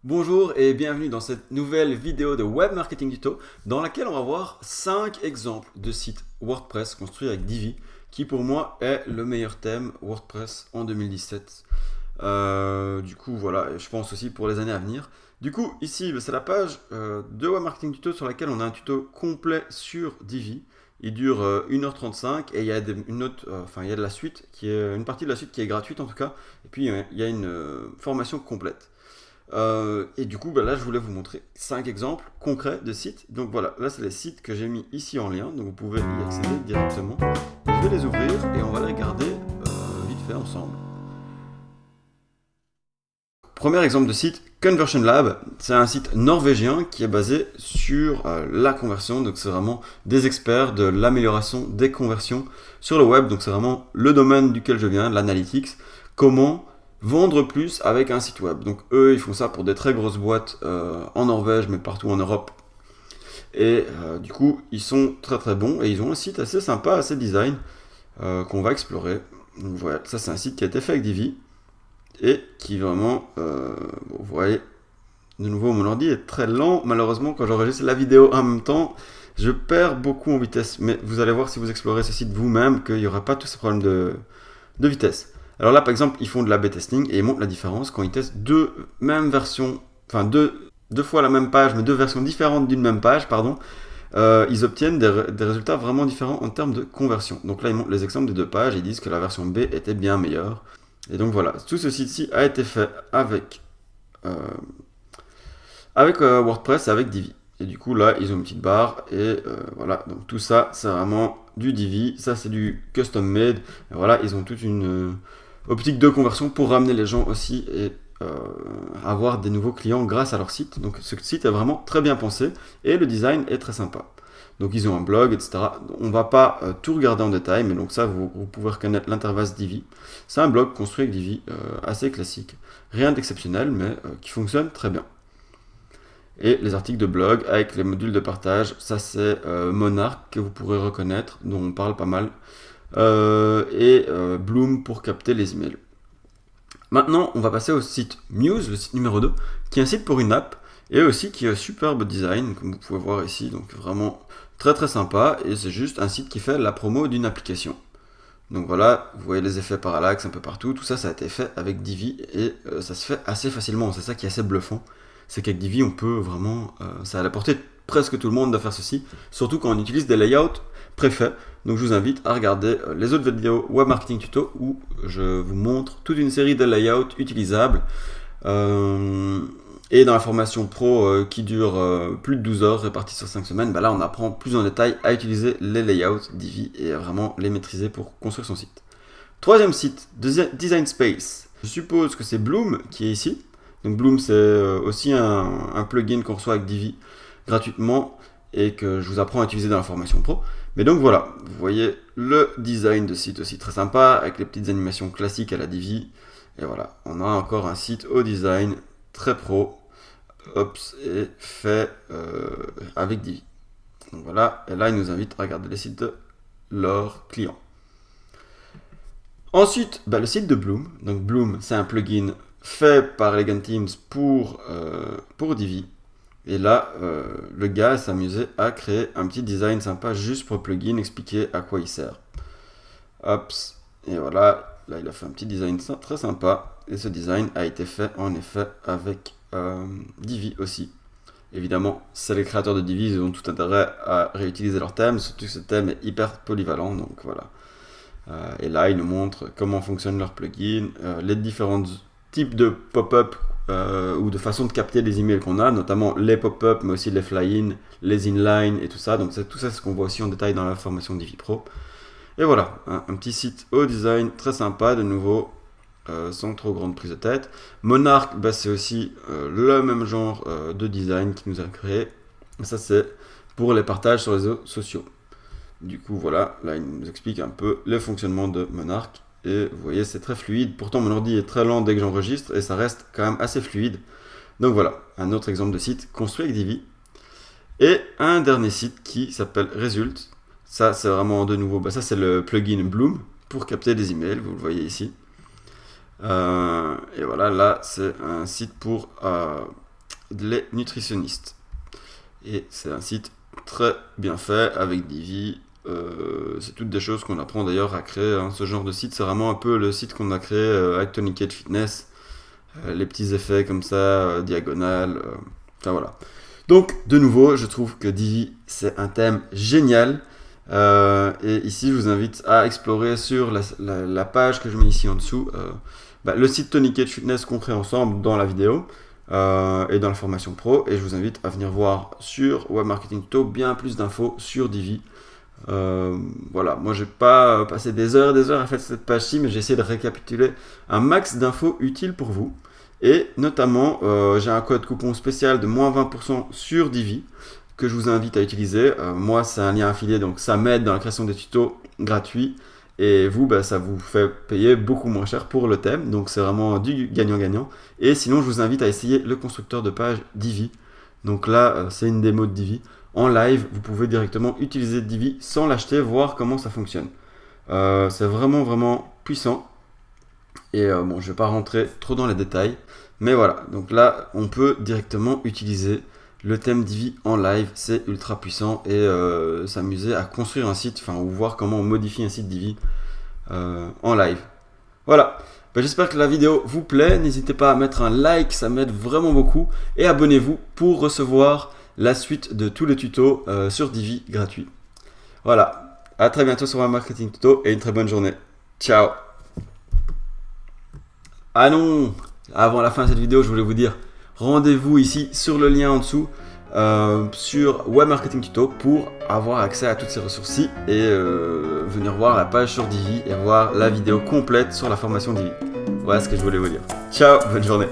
Bonjour et bienvenue dans cette nouvelle vidéo de Web Marketing Tuto dans laquelle on va voir 5 exemples de sites WordPress construits avec Divi qui pour moi est le meilleur thème WordPress en 2017. Du coup voilà, et je pense aussi pour les années à venir. Du coup ici c'est la page de Web Marketing Tuto sur laquelle on a un tuto complet sur Divi. Il dure 1h35 et il y a il y a de la suite qui est une partie de la suite qui est gratuite en tout cas. Et puis il y a une formation complète. Et du coup, là, je voulais vous montrer 5 exemples concrets de sites. Donc voilà, là, c'est les sites que j'ai mis ici en lien. Donc vous pouvez y accéder directement. Je vais les ouvrir et on va les regarder vite fait ensemble. Premier exemple de site, Conversion Lab. C'est un site norvégien qui est basé sur la conversion. Donc c'est vraiment des experts de l'amélioration des conversions sur le web. Donc c'est vraiment le domaine duquel je viens, l'analytics. Comment vendre plus avec un site web. Donc eux, ils font ça pour des très grosses boîtes en Norvège, mais partout en Europe. Et du coup, ils sont très très bons et ils ont un site assez sympa, assez design qu'on va explorer. Donc voilà, ça c'est un site qui a été fait avec Divi et qui vraiment, vous voyez, de nouveau mon ordi est très lent. Malheureusement, quand j'enregistre la vidéo en même temps, je perds beaucoup en vitesse. Mais vous allez voir si vous explorez ce site vous-même qu'il n'y aura pas tous ces problèmes de vitesse. Alors là, par exemple, ils font de l'A/B testing et ils montrent la différence quand ils testent deux mêmes versions, enfin deux fois la même page, mais deux versions différentes d'une même page, pardon. Ils obtiennent des résultats vraiment différents en termes de conversion. Donc là, ils montrent les exemples des deux pages et ils disent que la version B était bien meilleure. Et donc voilà, tout ce site-ci a été fait avec WordPress et avec Divi. Et du coup, là, ils ont une petite barre et voilà. Donc tout ça, c'est vraiment du Divi. Ça, c'est du custom made. Et voilà, ils ont toute une optique de conversion pour ramener les gens aussi et avoir des nouveaux clients grâce à leur site. Donc ce site est vraiment très bien pensé et le design est très sympa. Donc ils ont un blog, etc. On va pas tout regarder en détail, mais donc ça, vous pouvez reconnaître l'interface Divi. C'est un blog construit avec Divi, assez classique. Rien d'exceptionnel, mais qui fonctionne très bien. Et les articles de blog avec les modules de partage, ça c'est Monarch que vous pourrez reconnaître, dont on parle pas mal. Et Bloom pour capter les emails. Maintenant, on va passer au site Muse, le site numéro 2, qui est un site pour une app, et aussi qui a un superbe design, comme vous pouvez voir ici, donc vraiment très très sympa, et c'est juste un site qui fait la promo d'une application. Donc voilà, vous voyez les effets parallaxe un peu partout, tout ça, ça a été fait avec Divi, et ça se fait assez facilement, c'est ça qui est assez bluffant, c'est qu'avec Divi, on peut vraiment, ça a à la portée de presque tout le monde de faire ceci, surtout quand on utilise des layouts préfaits. Donc je vous invite à regarder les autres vidéos Web Marketing Tuto où je vous montre toute une série de layouts utilisables. Et dans la formation pro qui dure plus de 12 heures répartie sur 5 semaines, là on apprend plus en détail à utiliser les layouts Divi et à vraiment les maîtriser pour construire son site. Troisième site, Design Space. Je suppose que c'est Bloom qui est ici. Donc Bloom c'est aussi un plugin qu'on reçoit avec Divi gratuitement et que je vous apprends à utiliser dans la formation pro. Mais donc voilà, vous voyez le design de site aussi très sympa, avec les petites animations classiques à la Divi. Et voilà, on a encore un site au design très pro, et fait avec Divi. Donc voilà, et là il nous invite à regarder les sites de leurs clients. Ensuite, le site de Bloom. Donc Bloom, c'est un plugin fait par Elegant Teams pour Divi. Et là, le gars s'est amusé à créer un petit design sympa juste pour le plugin, expliquer à quoi il sert. Hop, et voilà, là il a fait un petit design très sympa. Et ce design a été fait en effet avec Divi aussi. Évidemment, c'est les créateurs de Divi, ils ont tout intérêt à réutiliser leur thème, surtout que ce thème est hyper polyvalent, donc voilà. Et là, ils nous montrent comment fonctionnent leurs plugins, les différents types de pop-up ou de façon de capter les emails qu'on a, notamment les pop-up, mais aussi les fly-in, les inline et tout ça. Donc tout ça, c'est ce qu'on voit aussi en détail dans la formation Divi Pro. Et voilà, un petit site au design très sympa, de nouveau, sans trop grande prise de tête. Monarch, c'est aussi le même genre de design qui nous a créé. Et ça, c'est pour les partages sur les réseaux sociaux. Du coup, voilà, là, il nous explique un peu le fonctionnement de Monarch. Et vous voyez, c'est très fluide. Pourtant, mon ordi est très lent dès que j'enregistre et ça reste quand même assez fluide. Donc voilà, un autre exemple de site construit avec Divi. Et un dernier site qui s'appelle Result. Ça, c'est vraiment de nouveau, ça c'est le plugin Bloom pour capter des emails, vous le voyez ici. Et voilà, là, c'est un site pour les nutritionnistes. Et c'est un site très bien fait avec Divi. C'est toutes des choses qu'on apprend d'ailleurs à créer. Hein. Ce genre de site, c'est vraiment un peu le site qu'on a créé avec Tony Cage Fitness. Les petits effets comme ça, diagonales. Enfin voilà. Donc, de nouveau, je trouve que Divi, c'est un thème génial. Et ici, je vous invite à explorer sur la page que je mets ici en dessous le site Tony Cage Fitness qu'on crée ensemble dans la vidéo et dans la formation pro. Et je vous invite à venir voir sur Web Marketing Tuto bien plus d'infos sur Divi. Voilà, moi j'ai pas passé des heures et des heures à faire cette page-ci, mais j'ai essayé de récapituler un max d'infos utiles pour vous. Et notamment, j'ai un code coupon spécial de moins 20% sur Divi que je vous invite à utiliser. Moi, c'est un lien affilié, donc ça m'aide dans la création des tutos gratuits. Et vous, ça vous fait payer beaucoup moins cher pour le thème. Donc c'est vraiment du gagnant-gagnant. Et sinon, je vous invite à essayer le constructeur de page Divi. Donc là, c'est une démo de Divi. En live, vous pouvez directement utiliser Divi sans l'acheter, voir comment ça fonctionne. C'est vraiment, vraiment puissant. Et bon, je ne vais pas rentrer trop dans les détails. Mais voilà, donc là, on peut directement utiliser le thème Divi en live. C'est ultra puissant et s'amuser à construire un site, ou voir comment on modifie un site Divi en live. Voilà. J'espère que la vidéo vous plaît. N'hésitez pas à mettre un like, ça m'aide vraiment beaucoup. Et abonnez-vous pour recevoir la suite de tous les tutos sur Divi gratuit. Voilà. À très bientôt sur Web Marketing Tuto et une très bonne journée. Ciao. Ah non, avant la fin de cette vidéo, je voulais vous dire, rendez-vous ici sur le lien en dessous sur Web Marketing Tuto pour avoir accès à toutes ces ressources-ci et venir voir la page sur Divi et voir la vidéo complète sur la formation Divi. Voilà ce que je voulais vous dire. Ciao, bonne journée.